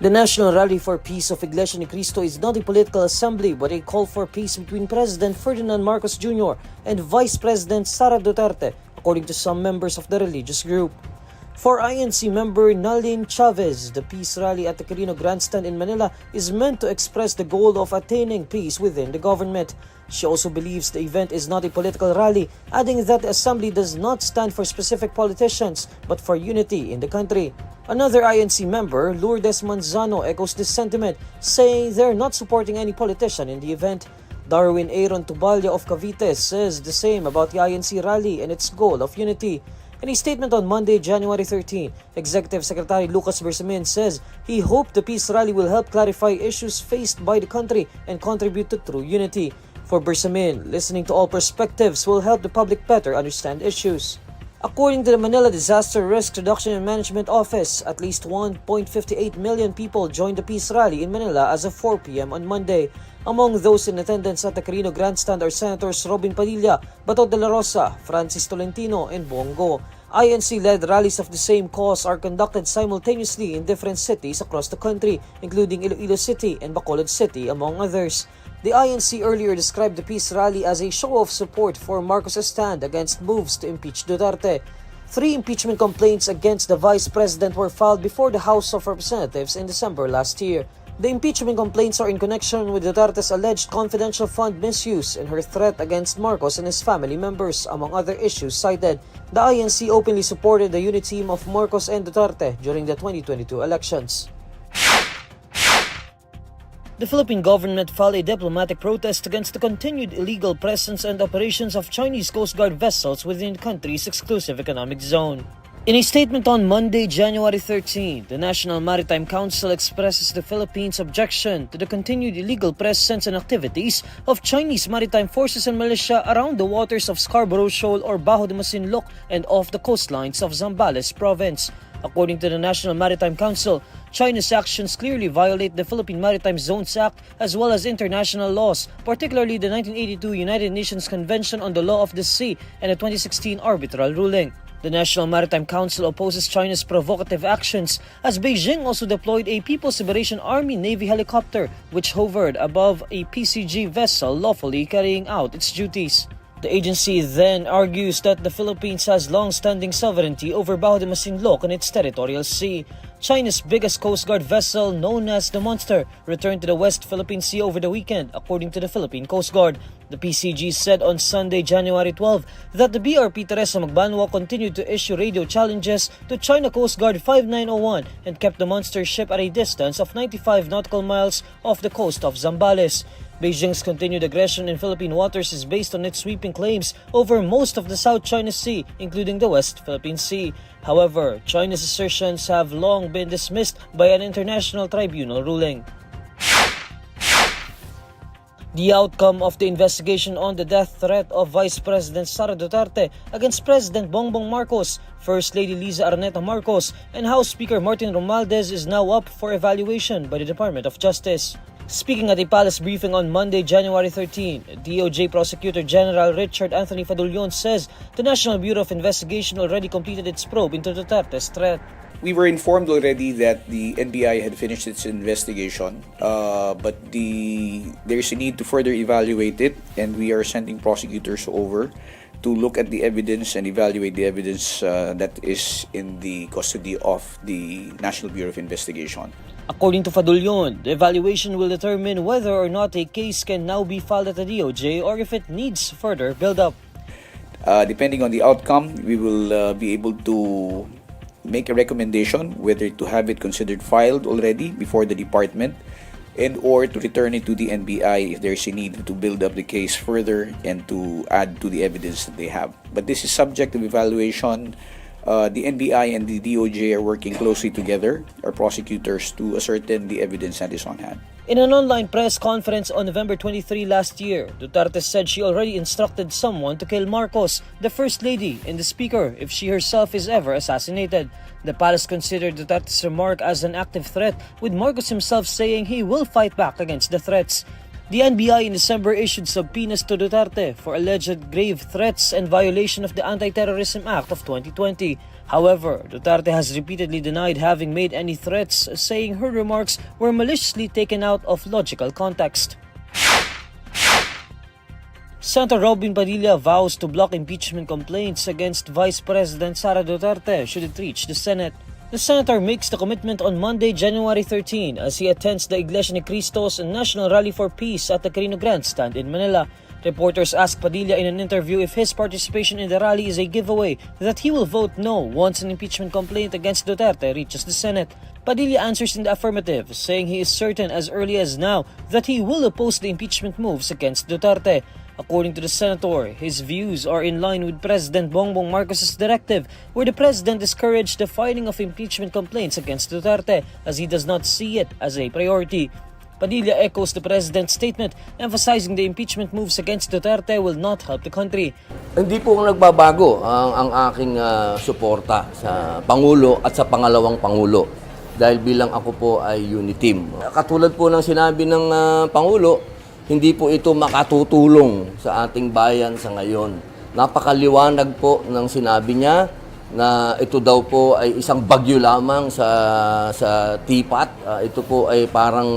The National Rally for Peace of Iglesia ni Cristo is not a political assembly but a call for peace between President Ferdinand Marcos Jr. and Vice President Sara Duterte, according to some members of the religious group. For INC member Nalin Chavez, the peace rally at the Quirino Grandstand in Manila is meant to express the goal of attaining peace within the government. She also believes the event is not a political rally, adding that the assembly does not stand for specific politicians but for unity in the country. Another INC member, Lourdes Manzano, echoes this sentiment, saying they're not supporting any politician in the event. Darwin Aaron Tubalya of Cavite says the same about the INC rally and its goal of unity. In a statement on Monday, January 13, Executive Secretary Lucas Bersamin says he hoped the peace rally will help clarify issues faced by the country and contribute to true unity. For Bersamin, listening to all perspectives will help the public better understand issues. According to the Manila Disaster Risk Reduction and Management Office, at least 1.58 million people joined the peace rally in Manila as of 4 p.m. on Monday. Among those in attendance at the Quirino Grandstand are Senators Robin Padilla, Bato de la Rosa, Francis Tolentino, and Bongo. INC-led rallies of the same cause are conducted simultaneously in different cities across the country, including Iloilo City and Bacolod City, among others. The INC earlier described the peace rally as a show of support for Marcos' stand against moves to impeach Duterte. 3 impeachment complaints against the vice president were filed before the House of Representatives in December last year. The impeachment complaints are in connection with Duterte's alleged confidential fund misuse and her threat against Marcos and his family members, among other issues cited. The INC openly supported the unit team of Marcos and Duterte during the 2022 elections. The Philippine government filed a diplomatic protest against the continued illegal presence and operations of Chinese Coast Guard vessels within the country's exclusive economic zone. In a statement on Monday, January 13, the National Maritime Council expresses the Philippines' objection to the continued illegal presence and activities of Chinese maritime forces and militia around the waters of Scarborough Shoal or Bajo de Masinloc and off the coastlines of Zambales Province. According to the National Maritime Council, China's actions clearly violate the Philippine Maritime Zones Act as well as international laws, particularly the 1982 United Nations Convention on the Law of the Sea and the 2016 arbitral ruling. The National Maritime Council opposes China's provocative actions as Beijing also deployed a People's Liberation Army Navy helicopter which hovered above a PCG vessel lawfully carrying out its duties. The agency then argues that the Philippines has long-standing sovereignty over Bajo de Masinloc and its territorial sea. China's biggest Coast Guard vessel, known as the Monster, returned to the West Philippine Sea over the weekend, according to the Philippine Coast Guard. The PCG said on Sunday, January 12, that the BRP Teresa Magbanua continued to issue radio challenges to China Coast Guard 5901 and kept the Monster ship at a distance of 95 nautical miles off the coast of Zambales. Beijing's continued aggression in Philippine waters is based on its sweeping claims over most of the South China Sea, including the West Philippine Sea. However, China's assertions have long been dismissed by an international tribunal ruling. The outcome of the investigation on the death threat of Vice President Sara Duterte against President Bongbong Marcos, First Lady Liza Araneta Marcos, and House Speaker Martin Romualdez is now up for evaluation by the Department of Justice. Speaking at a palace briefing on Monday, January 13, DOJ Prosecutor General Richard Anthony Fadulion says the National Bureau of Investigation already completed its probe into Duterte's threat. We were informed already that the NBI had finished its investigation, but there's a need to further evaluate it, and we are sending prosecutors over to look at the evidence and evaluate the evidence that is in the custody of the National Bureau of Investigation. According to Fadulion, the evaluation will determine whether or not a case can now be filed at the DOJ or if it needs further build-up. Depending on the outcome, we will be able to make a recommendation whether to have it considered filed already before the department and or to return it to the NBI if there's a need to build up the case further and to add to the evidence that they have. But this is subject to evaluation. The NBI and the DOJ are working closely together, our prosecutors, to ascertain the evidence that is on hand. In an online press conference on November 23 last year, Duterte said she already instructed someone to kill Marcos, the First Lady, and the Speaker if she herself is ever assassinated. The palace considered Duterte's remark as an active threat, with Marcos himself saying he will fight back against the threats. The NBI in December issued subpoenas to Duterte for alleged grave threats and violation of the Anti-Terrorism Act of 2020. However, Duterte has repeatedly denied having made any threats, saying her remarks were maliciously taken out of logical context. Sen Robin Padila vows to block impeachment complaints against Vice President Sara Duterte should it reach the Senate. The senator makes the commitment on Monday, January 13, as he attends the Iglesia ni Cristo's National Rally for Peace at the Carino Grandstand in Manila. Reporters ask Padilla in an interview if his participation in the rally is a giveaway that he will vote no once an impeachment complaint against Duterte reaches the Senate. Padilla answers in the affirmative, saying he is certain as early as now that he will oppose the impeachment moves against Duterte. According to the senator, his views are in line with President Bongbong Marcos' directive, where the president discouraged the filing of impeachment complaints against Duterte as he does not see it as a priority. Padilla echoes the president's statement, emphasizing the impeachment moves against Duterte will not help the country. Hindi po nagbabago ang aking suporta sa Pangulo at sa pangalawang Pangulo dahil bilang ako po ay unity team. Katulad po ng sinabi ng Pangulo, hindi po ito makatutulong sa ating bayan sa ngayon. Napakaliwanag po ng sinabi niya na ito daw po ay isang bagyo lamang sa tipat. Ito po ay parang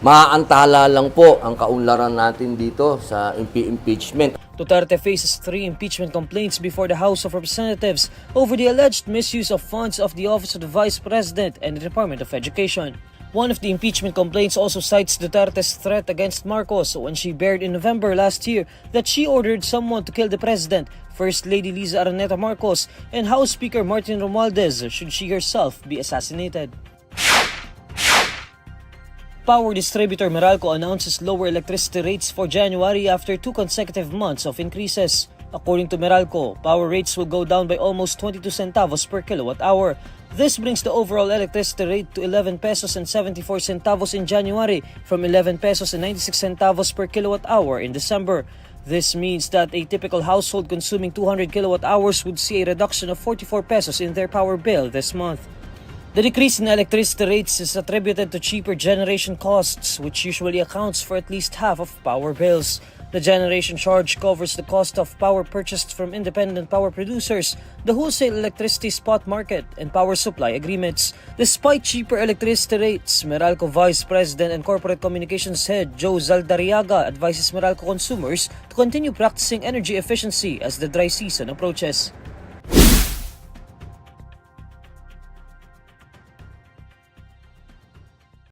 maaantala lang po ang kaunlaran natin dito sa impeachment. Duterte faces 3 impeachment complaints before the House of Representatives over the alleged misuse of funds of the Office of the Vice President and the Department of Education. One of the impeachment complaints also cites Duterte's threat against Marcos when she bared in November last year that she ordered someone to kill the president, First Lady Liza Araneta Marcos, and House Speaker Martin Romualdez should she herself be assassinated. Power distributor Meralco announces lower electricity rates for January after 2 consecutive months of increases. According to Meralco, power rates will go down by almost 22 centavos per kilowatt hour. This brings the overall electricity rate to 11 pesos and 74 centavos in January from 11 pesos and 96 centavos per kilowatt hour in December. This means that a typical household consuming 200 kilowatt hours would see a reduction of 44 pesos in their power bill this month. The decrease in electricity rates is attributed to cheaper generation costs, which usually accounts for at least half of power bills. The generation charge covers the cost of power purchased from independent power producers, the wholesale electricity spot market, and power supply agreements. Despite cheaper electricity rates, Meralco Vice President and Corporate Communications Head Joe Zaldariaga advises Meralco consumers to continue practicing energy efficiency as the dry season approaches.